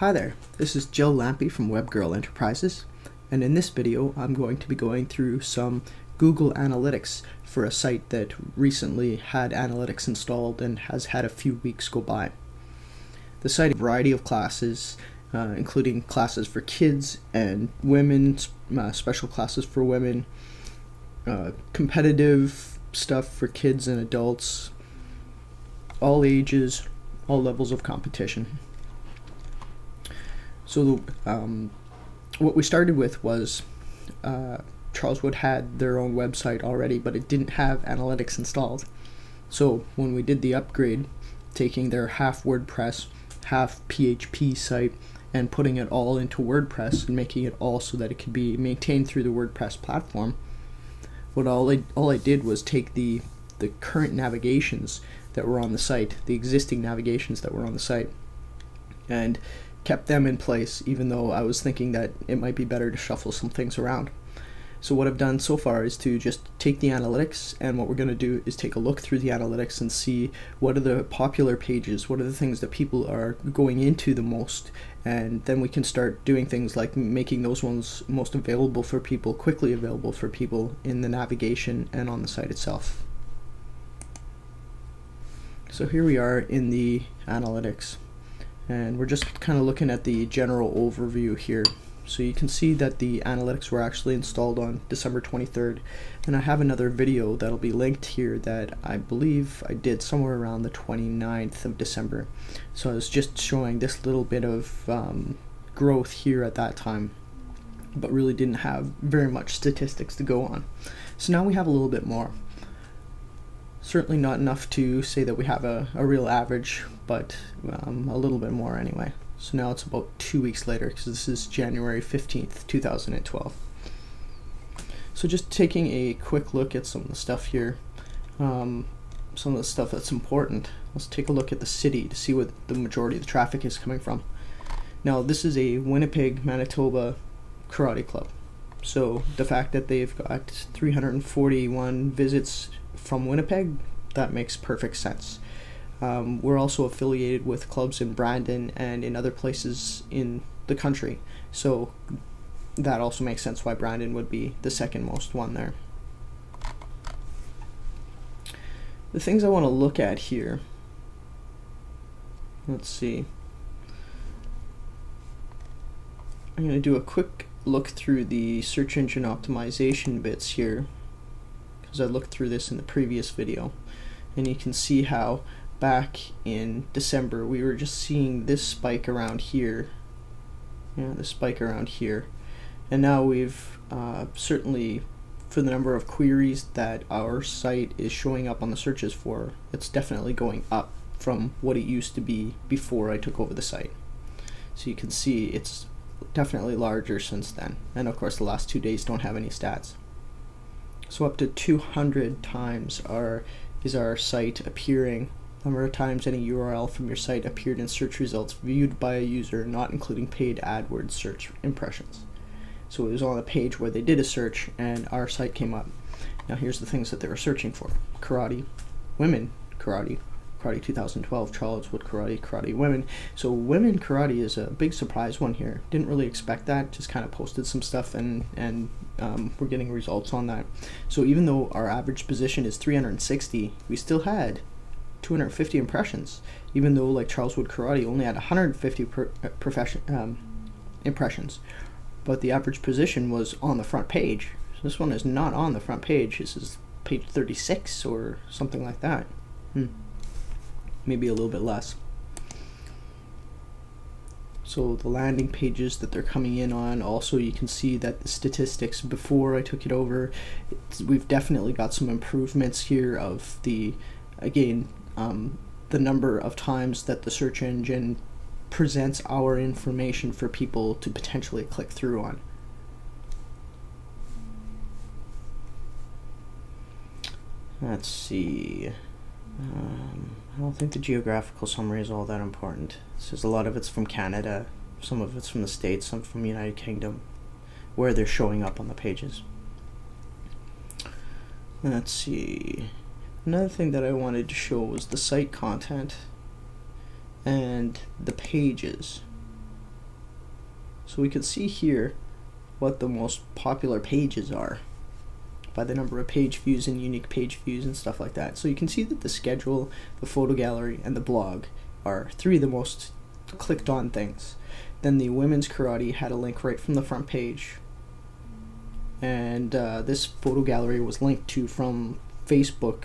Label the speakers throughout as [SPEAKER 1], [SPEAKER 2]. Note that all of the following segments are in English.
[SPEAKER 1] Hi there, this is Jill Lampy from WebGrrl Enterprises, and in this video I'm going to be going through some Google Analytics for a site that recently had analytics installed and has had a few weeks go by. The site has a variety of classes, including classes for kids and women, special classes for women, competitive stuff for kids and adults, all ages, all levels of competition. So what we started with was Charleswood had their own website already, but it didn't have analytics installed. So when we did the upgrade, taking their half WordPress, half PHP site and putting it all into WordPress and making it all so that it could be maintained through the WordPress platform, all I did was take the current navigations that were on the site, the existing navigations that were on the site, and kept them in place, even though I was thinking that it might be better to shuffle some things around. So what I've done so far is to just take the analytics, and what we're going to do is take a look through the analytics and see what are the popular pages, what are the things that people are going into the most, and then we can start doing things like making those ones most available for people, quickly available for people in the navigation and on the site itself. So here we are in the analytics, and we're just kind of looking at the general overview here. So you can see that the analytics were actually installed on December 23rd, and I have another video that'll be linked here that I believe I did somewhere around the 29th of December. So I was just showing this little bit of growth here at that time, but really didn't have very much statistics to go on. So now we have a little bit more. Certainly not enough to say that we have a real average, but a little bit more anyway. So now it's about 2 weeks later, because this is January 15th, 2012. So just taking a quick look at some of the stuff here, some of the stuff that's important. Let's take a look at the city to see where the majority of the traffic is coming from. Now this is a Winnipeg, Manitoba karate club. So the fact that they've got 341 visits from Winnipeg, that makes perfect sense. We're also affiliated with clubs in Brandon and in other places in the country, so that also makes sense why Brandon would be the second most one there. The things I want to look at here, let's see, I'm going to do a quick look through the search engine optimization bits here, because I looked through this in the previous video, and you can see how back in December we were just seeing this spike around here, this spike around here, and now we've certainly, for the number of queries that our site is showing up on the searches for, it's definitely going up from what it used to be before I took over the site. So you can see it's definitely larger since then, and of course the last 2 days don't have any stats. So up to 200 times is our site appearing, number of times any URL from your site appeared in search results viewed by a user, not including paid AdWords search impressions. So it was on a page where they did a search and our site came up. Now here's the things that they were searching for: karate, women karate, karate 2012, Charleswood karate, karate women. So women karate is a big surprise one here. Didn't really expect that, just kind of posted some stuff and we're getting results on that. So even though our average position is 360, we still had 250 impressions, even though like Charleswood karate only had 150 impressions, but the average position was on the front page. So this one is not on the front page. This is page 36 or something like that. Maybe a little bit less. So the landing pages that they're coming in on, also you can see that the statistics before I took it over, we've definitely got some improvements here of the, again, the number of times that the search engine presents our information for people to potentially click through on. Let's see. I don't think the geographical summary is all that important. It says a lot of it's from Canada, some of it's from the States, some from the United Kingdom, where they're showing up on the pages. Let's see. Another thing that I wanted to show was the site content and the pages. So we can see here what the most popular pages are by the number of page views and unique page views and stuff like that. So you can see that the schedule, the photo gallery, and the blog are 3 of the most clicked on things. Then the women's karate had a link right from the front page, and this photo gallery was linked to from Facebook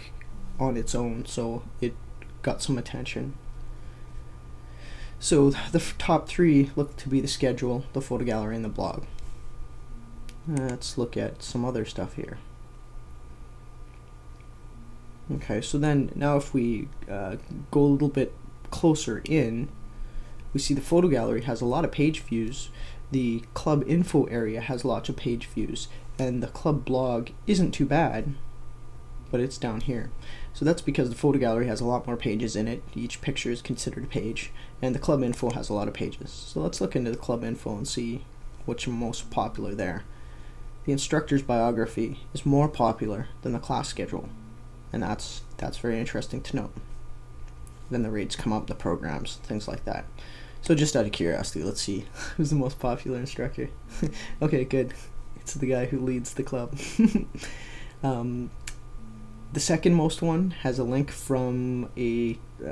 [SPEAKER 1] on its own, so it got some attention. So the top 3 look to be the schedule, the photo gallery, and the blog. Let's look at some other stuff here. Okay, so then now if we go a little bit closer in, we see the photo gallery has a lot of page views, the club info area has lots of page views, and the club blog isn't too bad, but it's down here. So that's because the photo gallery has a lot more pages in it, each picture is considered a page, and the club info has a lot of pages. So let's look into the club info and see what's most popular there. The instructor's biography is more popular than the class schedule, and that's very interesting to note. Then the rates come up, the programs, things like that. So just out of curiosity, let's see who's the most popular instructor. Okay, good. It's the guy who leads the club. The second most one has a link from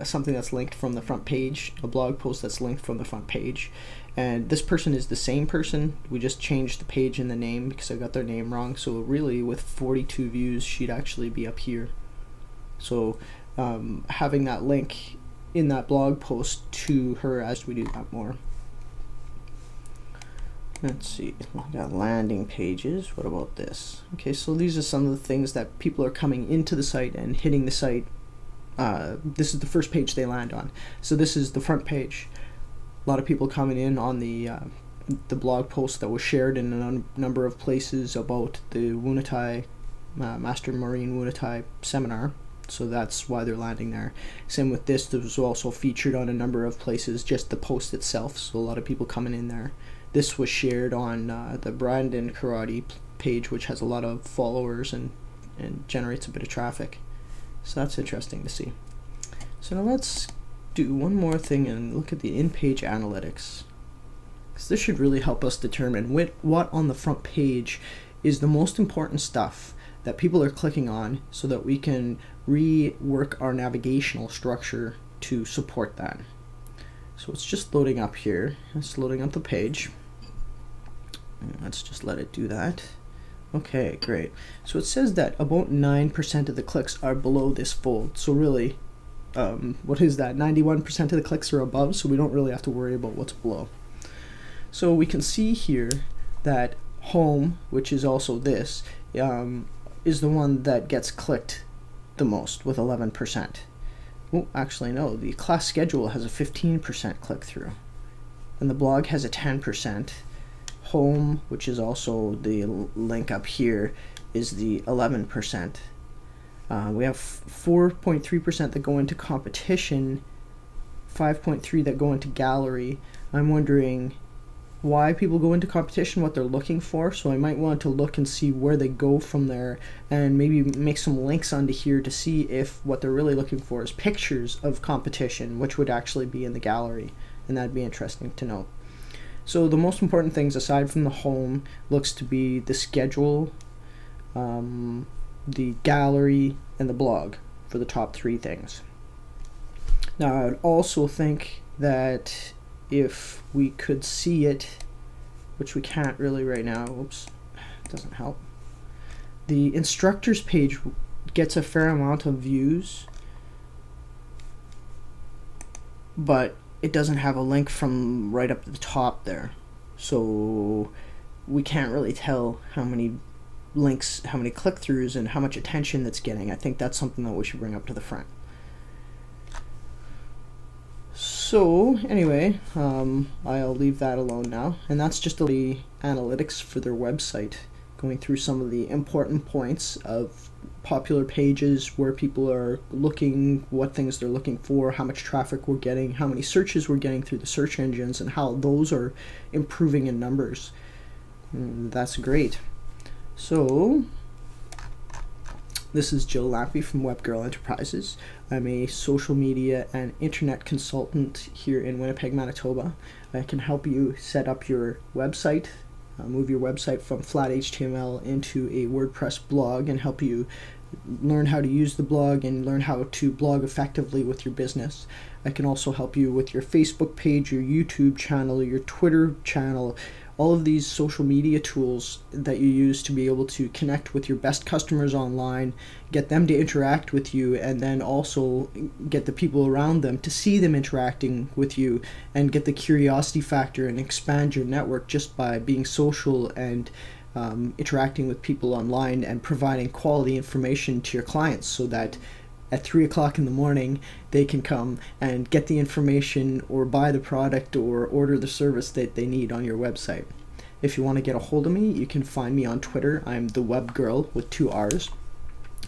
[SPEAKER 1] something that's linked from the front page, a blog post that's linked from the front page. And this person is the same person. We just changed the page and the name because I got their name wrong. So really, with 42 views, she'd actually be up here. So having that link in that blog post to her as we do that more. Let's see, we got landing pages. What about this? Okay, so these are some of the things that people are coming into the site and hitting the site. This is the first page they land on. So this is the front page. A lot of people coming in on the blog post that was shared in a number of places about the Wunatai Master Marine Wunatai seminar. So that's why they're landing there. Same with this. This was also featured on a number of places, just the post itself. So a lot of people coming in there. This was shared on the Brandon Karate page, which has a lot of followers and generates a bit of traffic. So that's interesting to see. So now let's do one more thing and look at the in-page analytics, because this should really help us determine what on the front page is the most important stuff that people are clicking on, so that we can rework our navigational structure to support that. So it's just loading up here. It's loading up the page. Let's just let it do that. Okay, great. So it says that about 9% of the clicks are below this fold. So really, what is that? 91% of the clicks are above, so we don't really have to worry about what's below. So we can see here that home, which is also this, is the one that gets clicked the most with 11%. Oh, actually no, the class schedule has a 15% click-through, and the blog has a 10%. Home, which is also the link up here, is the 11%. We have 4.3% that go into competition, 5.3% that go into gallery. I'm wondering why people go into competition, what they're looking for, so I might want to look and see where they go from there, and maybe make some links onto here to see if what they're really looking for is pictures of competition, which would actually be in the gallery, and that'd be interesting to know. So the most important things aside from the home looks to be the schedule, the gallery, and the blog for the top 3 things. Now I would also think that if we could see it, which we can't really right now, oops, it doesn't help. The instructors page gets a fair amount of views, but it doesn't have a link from right up at the top there, so we can't really tell how many links, how many click-throughs, and how much attention that's getting. I think that's something that we should bring up to the front. So anyway, I'll leave that alone now, and that's just the analytics for their website, going through some of the important points of popular pages, where people are looking, what things they're looking for, how much traffic we're getting, how many searches we're getting through the search engines, and how those are improving in numbers. That's great. So This is Jill Lappy from WebGrrl Enterprises. I'm a social media and internet consultant here in Winnipeg, Manitoba. I can help you set up your website, move your website from flat HTML into a WordPress blog, and help you learn how to use the blog and learn how to blog effectively with your business. I can also help you with your Facebook page, your YouTube channel, your Twitter channel, all of these social media tools that you use to be able to connect with your best customers online, get them to interact with you, and then also get the people around them to see them interacting with you, and get the curiosity factor and expand your network just by being social and interacting with people online and providing quality information to your clients, so that at 3 o'clock in the morning they can come and get the information or buy the product or order the service that they need on your website. If you want to get a hold of me, you can find me on Twitter. I'm TheWebgrrl with 2 R's.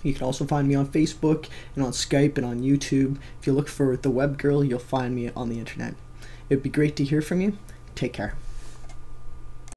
[SPEAKER 1] You can also find me on Facebook and on Skype and on YouTube. If you look for TheWebgrrl, you'll find me on the internet. It'd be great to hear from you. Take care.